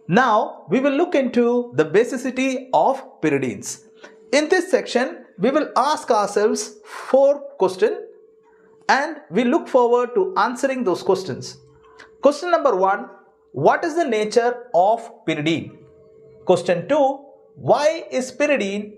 Now we will look into the basicity of pyridines. In this section, we will ask ourselves 4 questions and we look forward to answering those questions. Question number 1, what is the nature of pyridine? Question 2, why is pyridine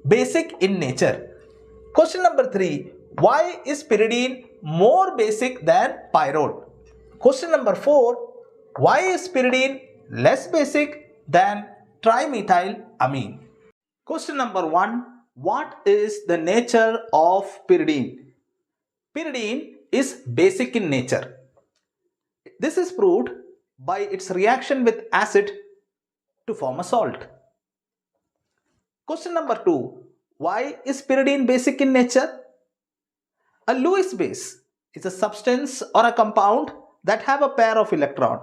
basic in nature? Question number 3, why is pyridine more basic than pyrrole? Question number 4, why is pyridine less basic than trimethylamine? Question number 1, what is the nature of pyridine? Pyridine is basic in nature. This is proved by its reaction with acid to form a salt. Question number 2, why is pyridine basic in nature? A Lewis base is a substance or a compound that have a pair of electron,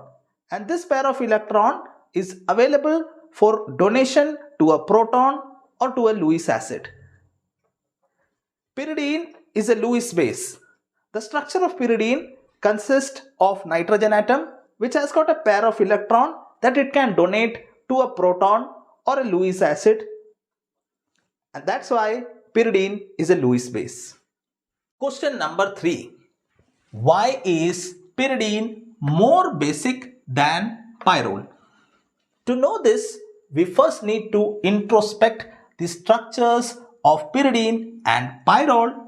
and this pair of electron is available for donation to a proton or to a Lewis acid. Pyridine is a Lewis base. The structure of pyridine consists of nitrogen atom which has got a pair of electron that it can donate to a proton or a Lewis acid, and that's why pyridine is a Lewis base. Question number 3, why is pyridine more basic than pyrrole? To know this, we first need to introspect the structures of pyridine and pyrrole,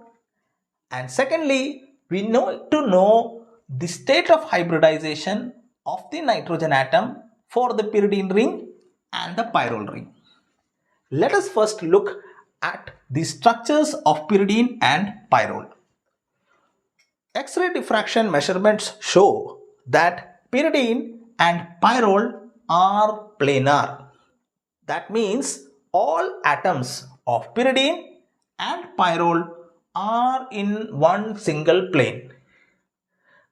and secondly, we need to know the state of hybridization of the nitrogen atom for the pyridine ring and the pyrrole ring. Let us first look at the structures of pyridine and pyrrole. X-ray diffraction measurements show that pyridine and pyrrole are planar. That means all atoms of pyridine and pyrrole are in one single plane.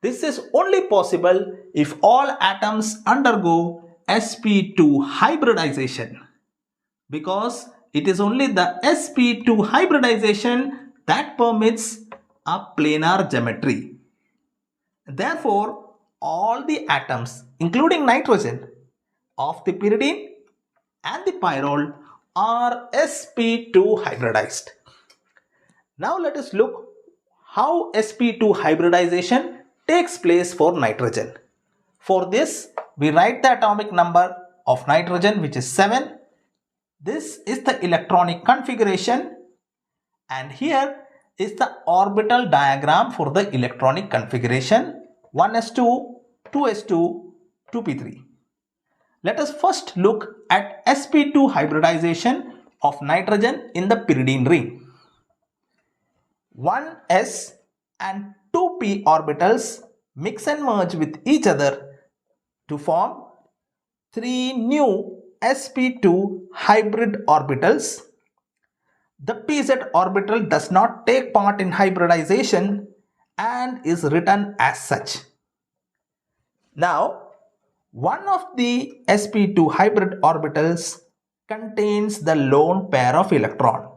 This is only possible if all atoms undergo sp2 hybridization, because it is only the sp2 hybridization that permits a planar geometry. Therefore, all the atoms, including nitrogen, of the pyridine and the pyrrole are sp2 hybridized. Now let us look how sp2 hybridization takes place for nitrogen. For this, we write the atomic number of nitrogen, which is 7. This is the electronic configuration, and here is the orbital diagram for the electronic configuration: 1s2, 2s2, 2p3. Let us first look at sp2 hybridization of nitrogen in the pyridine ring. 1s and 2p orbitals mix and merge with each other to form 3 new sp2 hybrid orbitals. The pz orbital does not take part in hybridization and is written as such. Now, one of the sp2 hybrid orbitals contains the lone pair of electron.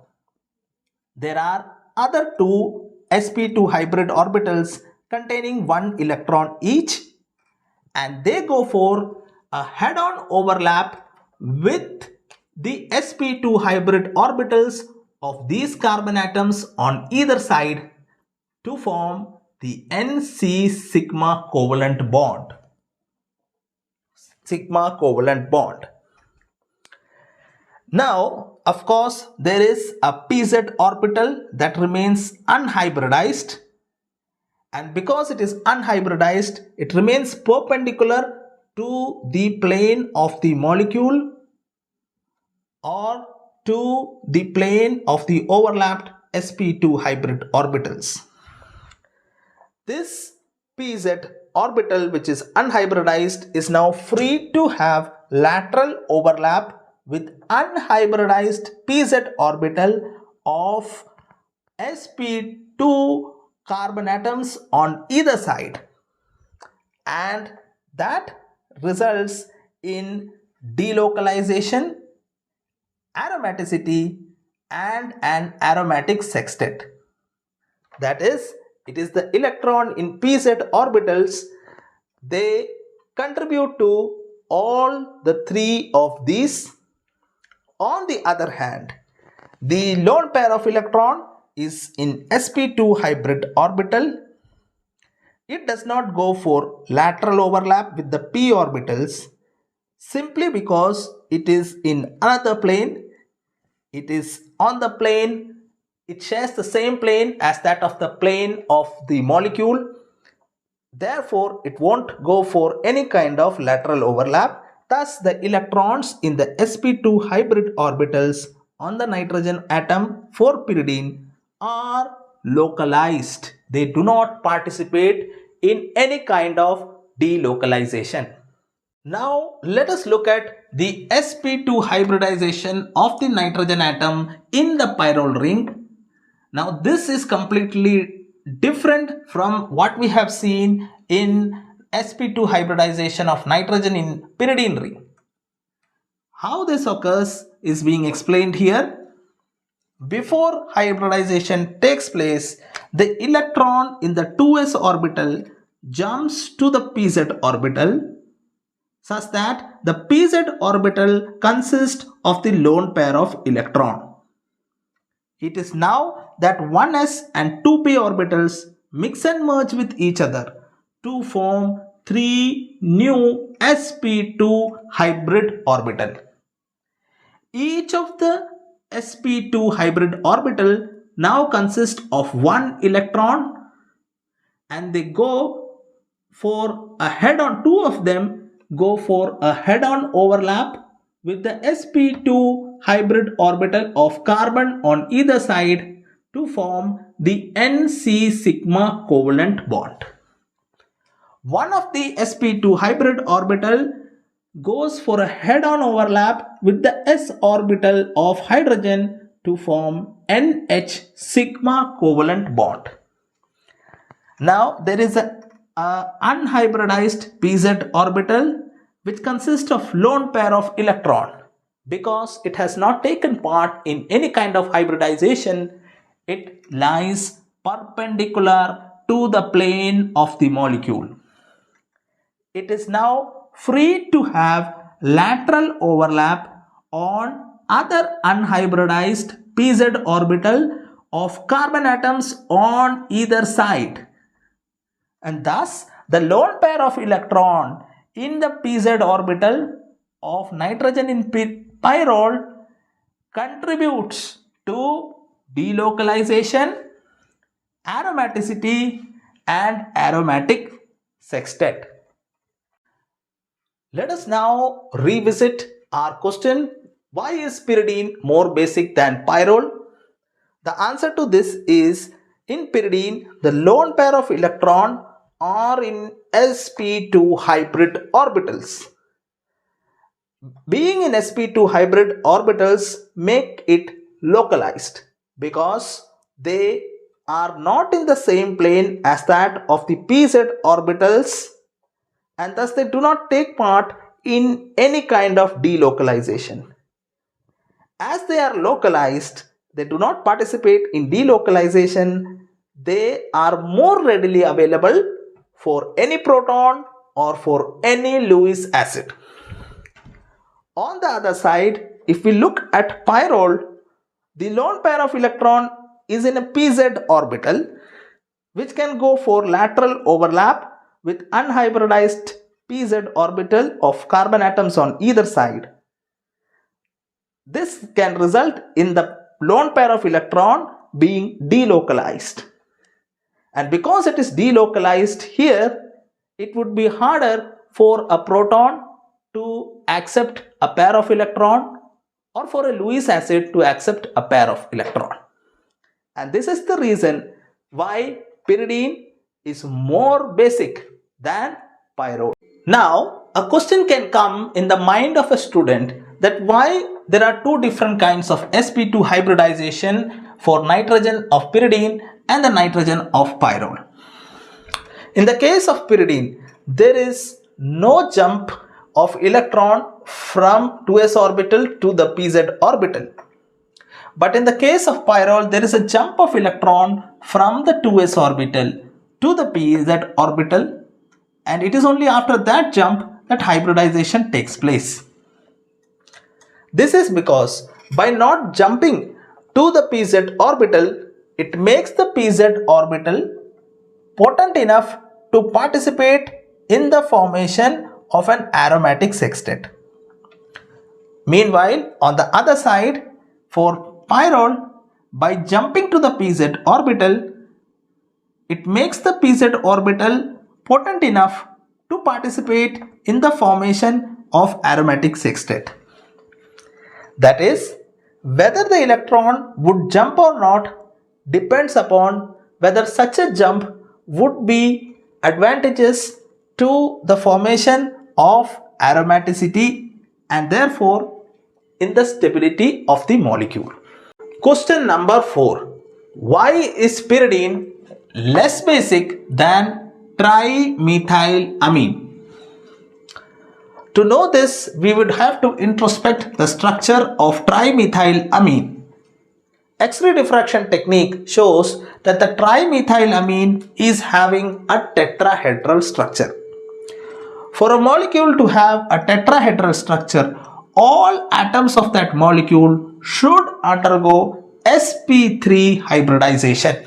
There are other 2 sp2 hybrid orbitals containing 1 electron each, and they go for a head-on overlap with the sp2 hybrid orbitals of these carbon atoms on either side to form the Nc sigma covalent bond. Sigma covalent bond. Now, of course, there is a pz orbital that remains unhybridized, and because it is unhybridized, it remains perpendicular to the plane of the molecule or to the plane of the overlapped sp2 hybrid orbitals. This pz orbital, which is unhybridized, is now free to have lateral overlap with unhybridized pz orbital of sp2 carbon atoms on either side, and that results in delocalization, aromaticity, and an aromatic sextet. That is, it is the electron in pz orbitals, they contribute to all the three of these. On the other hand, the lone pair of electron is in sp2 hybrid orbital. It does not go for lateral overlap with the p orbitals simply because it is in another plane. It is on the plane, it shares the same plane as that of the plane of the molecule. Therefore, it won't go for any kind of lateral overlap. Thus, the electrons in the sp2 hybrid orbitals on the nitrogen atom for pyridine are localized. They do not participate in any kind of delocalization. Now let us look at the sp2 hybridization of the nitrogen atom in the pyrrole ring. Now this is completely different from what we have seen in sp2 hybridization of nitrogen in pyridine ring. How this occurs is being explained here. Before hybridization takes place, the electron in the 2s orbital jumps to the pz orbital such that the pz orbital consists of the lone pair of electron. It is now that 1s and 2p orbitals mix and merge with each other to form 3 new sp2 hybrid orbital. Each of the sp2 hybrid orbital now consists of one electron, and they go for a head-on, two of them go for a head-on overlap with the sp2 hybrid orbital of carbon on either side to form the Nc sigma covalent bond. One of the sp2 hybrid orbital goes for a head-on overlap with the s orbital of hydrogen to form NH sigma covalent bond. Now there is an unhybridized pz orbital which consists of lone pair of electron. Because it has not taken part in any kind of hybridization, it lies perpendicular to the plane of the molecule. It is now free to have lateral overlap on other unhybridized pz orbital of carbon atoms on either side, and thus the lone pair of electron in the pz orbital of nitrogen in pyrrole contributes to delocalization, aromaticity and aromatic sextet. Let us now revisit our question, why is pyridine more basic than pyrrole? The answer to this is, in pyridine, the lone pair of electron are in sp2 hybrid orbitals. Being in sp2 hybrid orbitals make it localized because they are not in the same plane as that of the pz orbitals, and thus they do not take part in any kind of delocalization. As they are localized, they do not participate in delocalization. They are more readily available for any proton or for any Lewis acid. On the other side, if we look at pyrrole, the lone pair of electron is in a pz orbital which can go for lateral overlap with unhybridized pz orbital of carbon atoms on either side. This can result in the lone pair of electron being delocalized. And because it is delocalized here, it would be harder for a proton to accept a pair of electron or for a Lewis acid to accept a pair of electron. And this is the reason why pyridine is more basic than pyrrole. Now, a question can come in the mind of a student that why there are two different kinds of sp2 hybridization for nitrogen of pyridine and the nitrogen of pyrrole. In the case of pyridine, there is no jump of electron from 2s orbital to the pz orbital. But in the case of pyrrole, there is a jump of electron from the 2s orbital to the pz orbital, and it is only after that jump that hybridization takes place. This is because by not jumping to the pz orbital, it makes the pz orbital potent enough to participate in the formation of an aromatic sextet. Meanwhile, on the other side, for pyrrole, by jumping to the pz orbital, it makes the pz orbital potent enough to participate in the formation of aromatic sextet. That is, whether the electron would jump or not depends upon whether such a jump would be advantageous to the formation of aromaticity and therefore in the stability of the molecule. Question number 4. Why is pyridine less basic than trimethylamine? To know this, we would have to introspect the structure of trimethylamine. X-ray diffraction technique shows that the trimethylamine is having a tetrahedral structure. For a molecule to have a tetrahedral structure, all atoms of that molecule should undergo sp3 hybridization,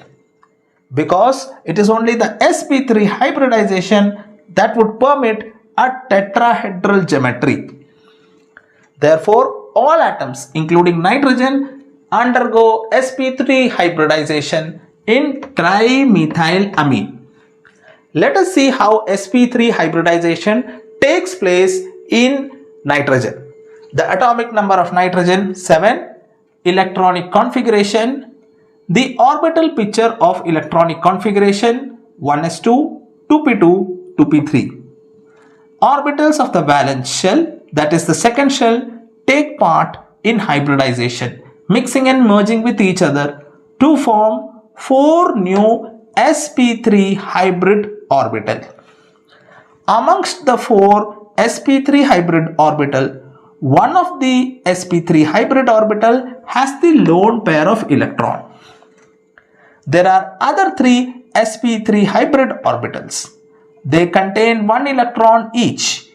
because it is only the sp3 hybridization that would permit a tetrahedral geometry. Therefore, all atoms including nitrogen undergo sp3 hybridization in trimethylamine. Let us see how sp3 hybridization takes place in nitrogen. The atomic number of nitrogen 7, electronic configuration, the orbital picture of electronic configuration 1s2, 2p2, 2p3. Orbitals of the valence shell, that is the second shell, take part in hybridization, mixing and merging with each other to form 4 new sp3 hybrid orbital. Amongst the 4 sp3 hybrid orbital, one of the sp3 hybrid orbital has the lone pair of electron. There are other 3 sp3 hybrid orbitals. They contain 1 electron each.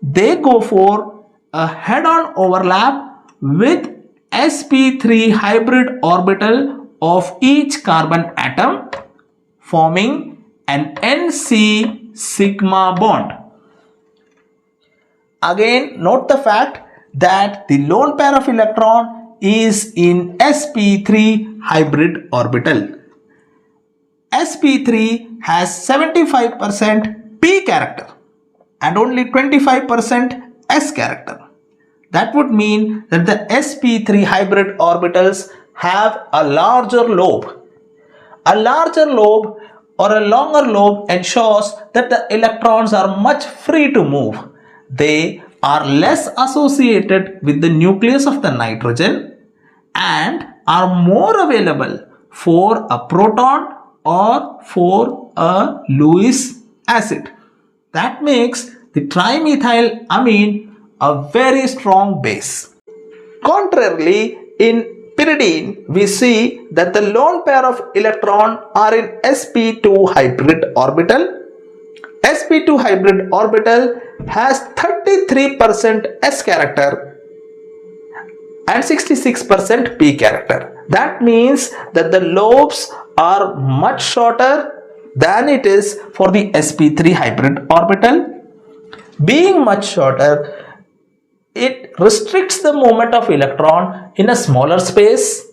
They go for a head-on overlap with sp3 hybrid orbital of each carbon atom, forming an Nc sigma bond. Again, note the fact that the lone pair of electron is in sp3 hybrid orbital. sp3 has 75% p character and only 25% s character. That would mean that the sp3 hybrid orbitals have a larger lobe. A larger lobe or a longer lobe ensures that the electrons are much free to move. They are less associated with the nucleus of the nitrogen and are more available for a proton or for a Lewis acid. That makes the trimethylamine a very strong base. Contrarily, in pyridine, we see that the lone pair of electron are in sp2 hybrid orbital. sp2 hybrid orbital has 33% s character and 66% p character. That means that the lobes are much shorter than it is for the sp3 hybrid orbital. Being much shorter, it restricts the movement of electron in a smaller space.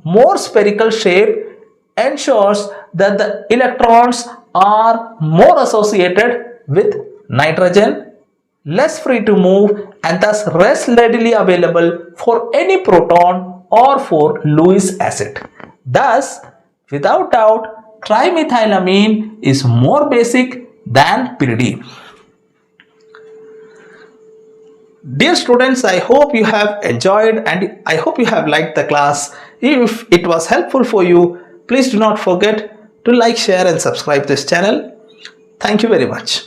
More spherical shape ensures that the electrons are more associated with nitrogen, less free to move, and thus less readily available for any proton or for Lewis acid. Thus, without doubt, trimethylamine is more basic than pyridine. Dear students, I hope you have enjoyed and I hope you have liked the class. If it was helpful for you, please do not forget to like, share and subscribe this channel. Thank you very much.